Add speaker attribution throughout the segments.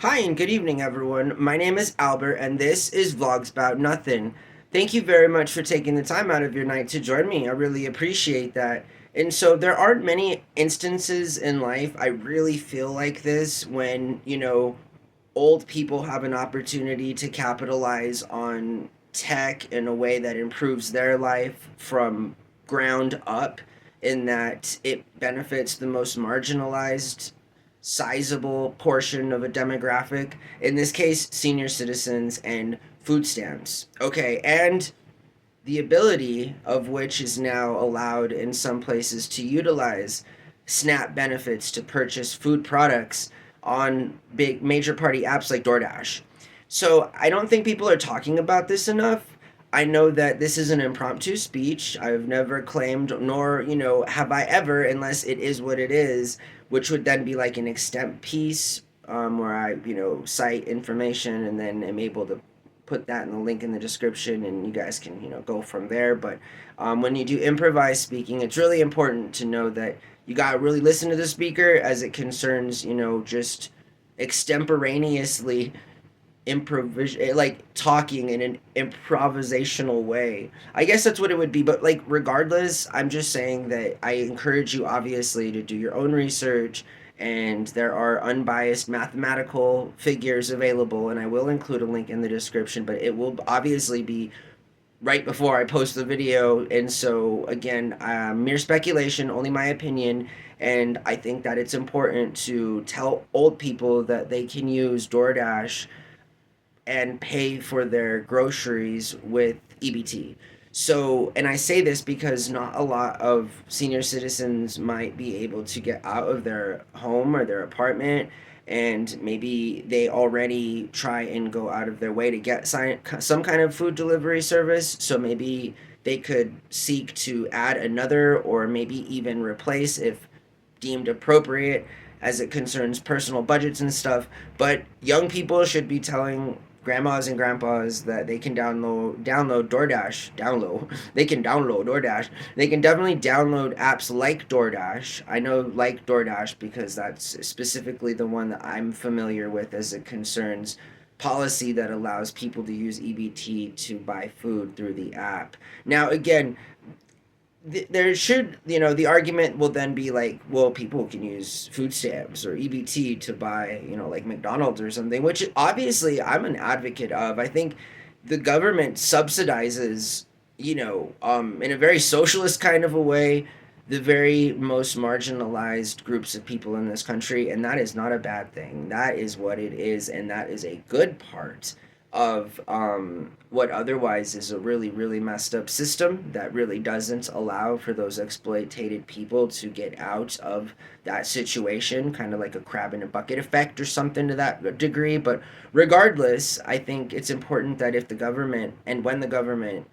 Speaker 1: Hi and good evening, everyone. My name is Albert, and this is VlogsBoutNothin. Thank you very much for taking the time out of your night to join me. I really appreciate that. And so, there aren't many instances in life I really feel like this when, old people have an opportunity to capitalize on tech in a way that improves their life from ground up, in that it benefits the most marginalized sizable portion of a demographic, in this case senior citizens and food stamps. Okay, and the ability of which is now allowed in some places to utilize SNAP benefits to purchase food products on big major party apps like Doordash. So I don't think people are talking about this enough. I know that this is an impromptu speech. I've never claimed, nor, have I ever, unless it is what it is, which would then be like an extemp piece, where I, cite information and then am able to put that in the link in the description and you guys can, go from there. But when you do improvised speaking, it's really important to know that you got to really listen to the speaker as it concerns, just extemporaneously like talking in an improvisational way. I guess that's what it would be, but like regardless, I'm just saying that I encourage you obviously to do your own research, and there are unbiased mathematical figures available, and I will include a link in the description, but it will obviously be right before I post the video. And so, again, mere speculation, only my opinion. And I think that it's important to tell old people that they can use DoorDash and pay for their groceries with EBT. So, and I say this because not a lot of senior citizens might be able to get out of their home or their apartment, and maybe they already try and go out of their way to get some kind of food delivery service. So maybe they could seek to add another, or maybe even replace if deemed appropriate, as it concerns personal budgets and stuff. But young people should be telling grandmas and grandpas that they can download DoorDash. They can download DoorDash. They can definitely download apps like DoorDash. I know like DoorDash because that's specifically the one that I'm familiar with as it concerns policy that allows people to use EBT to buy food through the app. Now, again, there should, the argument will then be like, well, people can use food stamps or EBT to buy, like McDonald's or something, which obviously I'm an advocate of. I think the government subsidizes, in a very socialist kind of a way, the very most marginalized groups of people in this country, and that is not a bad thing. That is what it is, and that is a good part of what otherwise is a really, really messed up system that really doesn't allow for those exploitated people to get out of that situation, kind of like a crab in a bucket effect or something to that degree. But regardless, I think it's important that if the government, and when the government,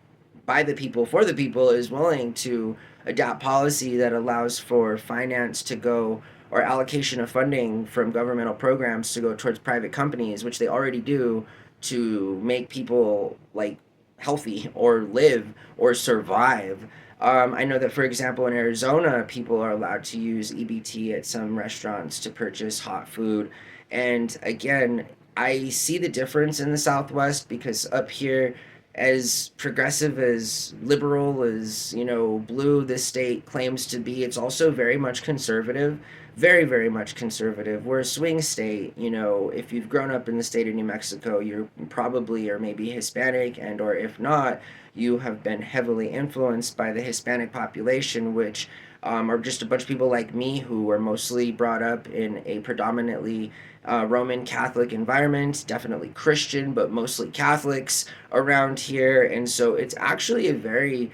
Speaker 1: by the people, for the people, is willing to adopt policy that allows for finance to go, or allocation of funding from governmental programs to go towards private companies, which they already do, to make people like healthy or live or survive. I know that, for example, in Arizona, people are allowed to use EBT at some restaurants to purchase hot food. And again, I see the difference in the Southwest because up here, as progressive, as liberal, as blue this state claims to be, it's also very much conservative, very, very much conservative. We're a swing state. If you've grown up in the state of New Mexico, you're probably, or maybe Hispanic, and or if not, you have been heavily influenced by the Hispanic population, which are just a bunch of people like me who were mostly brought up in a predominantly Roman Catholic environment, definitely Christian, but mostly Catholics around here. And so it's actually a very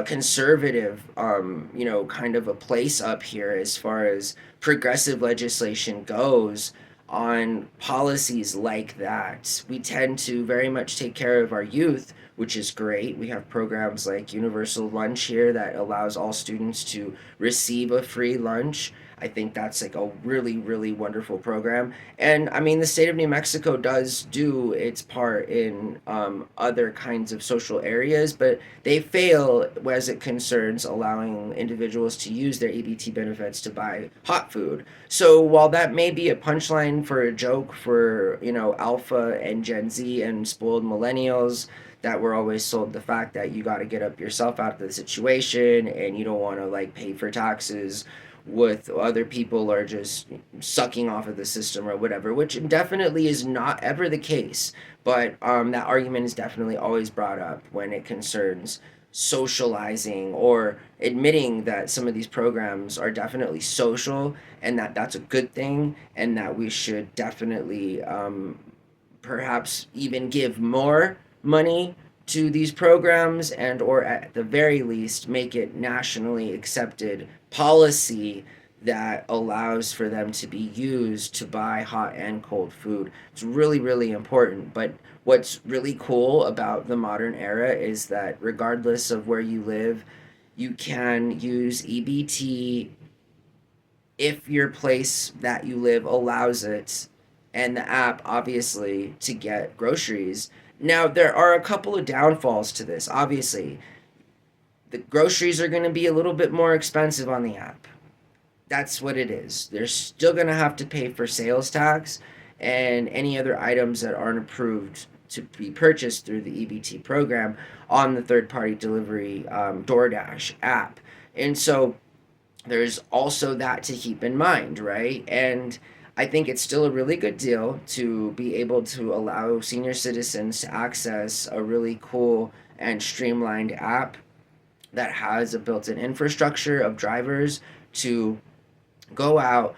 Speaker 1: conservative, kind of a place up here as far as progressive legislation goes on policies like that. We tend to very much take care of our youth, which is great. We have programs like Universal Lunch here that allows all students to receive a free lunch. I think that's like a really, really wonderful program. And I mean, the state of New Mexico does do its part in other kinds of social areas, but they fail as it concerns allowing individuals to use their EBT benefits to buy hot food. So while that may be a punchline for a joke for, Alpha and Gen Z and spoiled millennials, that we're always sold the fact that you got to get up yourself out of the situation and you don't want to like pay for taxes with other people are just sucking off of the system or whatever, which definitely is not ever the case. But that argument is definitely always brought up when it concerns socializing or admitting that some of these programs are definitely social and that that's a good thing and that we should definitely perhaps even give more money to these programs and or at the very least make it nationally accepted policy that allows for them to be used to buy hot and cold food. It's really, really important. But what's really cool about the modern era is that regardless of where you live, you can use EBT if your place that you live allows it, and the app obviously to get groceries. Now, there are a couple of downfalls to this. Obviously, the groceries are going to be a little bit more expensive on the app. That's what it is. They're still going to have to pay for sales tax and any other items that aren't approved to be purchased through the EBT program on the third party delivery Doordash app. And so there's also that to keep in mind, right? And I think it's still a really good deal to be able to allow senior citizens to access a really cool and streamlined app that has a built-in infrastructure of drivers to go out,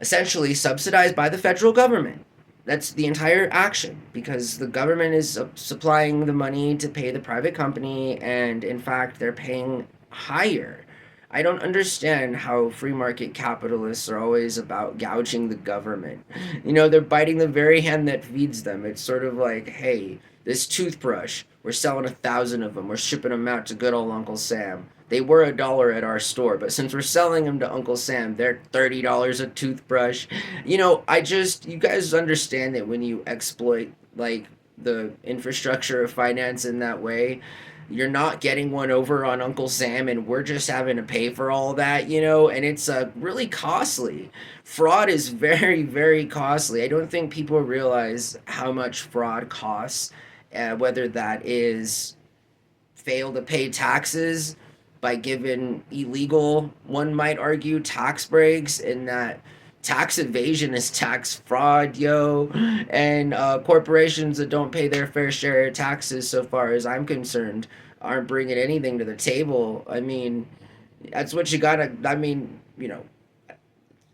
Speaker 1: essentially subsidized by the federal government. That's the entire action because the government is supplying the money to pay the private company, and in fact, they're paying higher. I don't understand how free market capitalists are always about gouging the government. They're biting the very hand that feeds them. It's sort of like, hey, this toothbrush, we're selling 1,000 of them. We're shipping them out to good old Uncle Sam. They were $1 at our store, but since we're selling them to Uncle Sam, they're $30 a toothbrush. You guys understand that when you exploit like the infrastructure of finance in that way, you're not getting one over on Uncle Sam, and we're just having to pay for all that, and it's really costly. Fraud is very, very costly. I don't think people realize how much fraud costs, whether that is fail to pay taxes by giving illegal, one might argue, tax breaks, and that tax evasion is tax fraud, yo. And corporations that don't pay their fair share of taxes, so far as I'm concerned, aren't bringing anything to the table. I mean, that's what you gotta,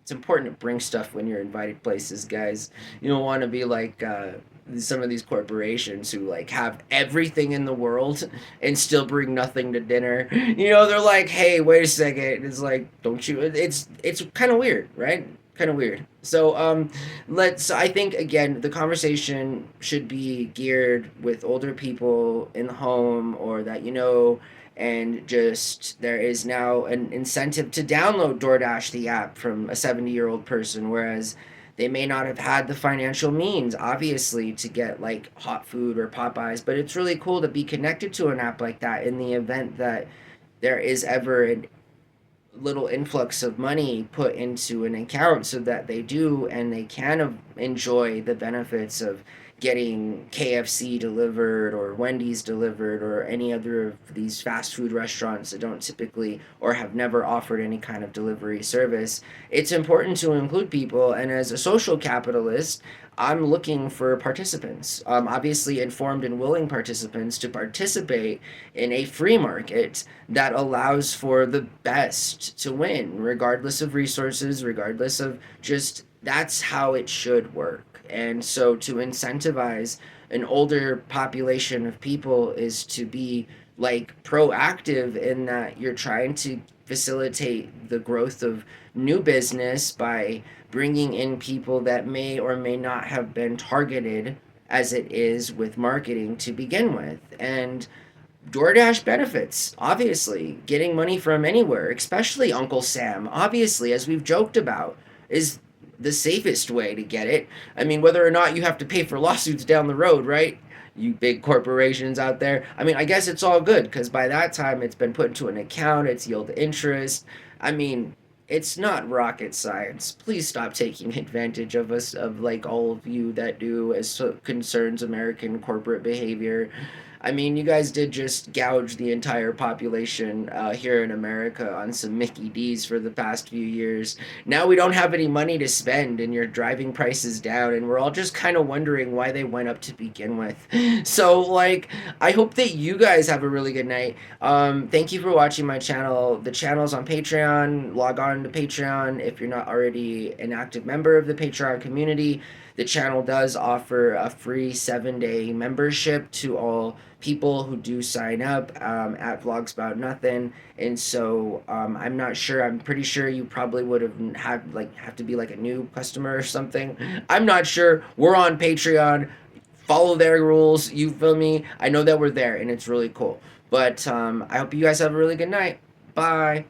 Speaker 1: it's important to bring stuff when you're invited places, guys. You don't want to be like some of these corporations who like have everything in the world and still bring nothing to dinner. They're like, hey, wait a second. It's like, don't you? It's kind of weird, right? Kind of weird. So I think again the conversation should be geared with older people in the home or that and just there is now an incentive to download DoorDash the app from a 70-year-old person, whereas they may not have had the financial means obviously to get like hot food or Popeyes, but it's really cool to be connected to an app like that in the event that there is ever a little influx of money put into an account so that they do and they can enjoy the benefits of getting KFC delivered or Wendy's delivered or any other of these fast food restaurants that don't typically or have never offered any kind of delivery service. It's important to include people, and as a social capitalist, I'm looking for participants, obviously informed and willing participants to participate in a free market that allows for the best to win, regardless of resources, regardless of just that's how it should work. And so to incentivize an older population of people is to be like proactive in that you're trying to facilitate the growth of new business by bringing in people that may or may not have been targeted as it is with marketing to begin with. And DoorDash benefits, obviously. Getting money from anywhere, especially Uncle Sam, obviously, as we've joked about, is the safest way to get it. I mean, whether or not you have to pay for lawsuits down the road, right? You big corporations out there. I mean, I guess it's all good because by that time it's been put into an account, it's yield interest. I mean, it's not rocket science. Please stop taking advantage of us, of like all of you that do as concerns American corporate behavior. I mean, you guys did just gouge the entire population here in America on some Mickey D's for the past few years. Now we don't have any money to spend, and you're driving prices down, and we're all just kind of wondering why they went up to begin with. So, like, I hope that you guys have a really good night. Thank you for watching my channel. The channel's on Patreon. Log on to Patreon if you're not already an active member of the Patreon community. The channel does offer a free 7-day membership to all people who do sign up at VlogsBoutNothin. And so I'm not sure. I'm pretty sure you probably would have to be like a new customer or something. I'm not sure. We're on Patreon. Follow their rules. You feel me? I know that we're there, and it's really cool. But I hope you guys have a really good night. Bye.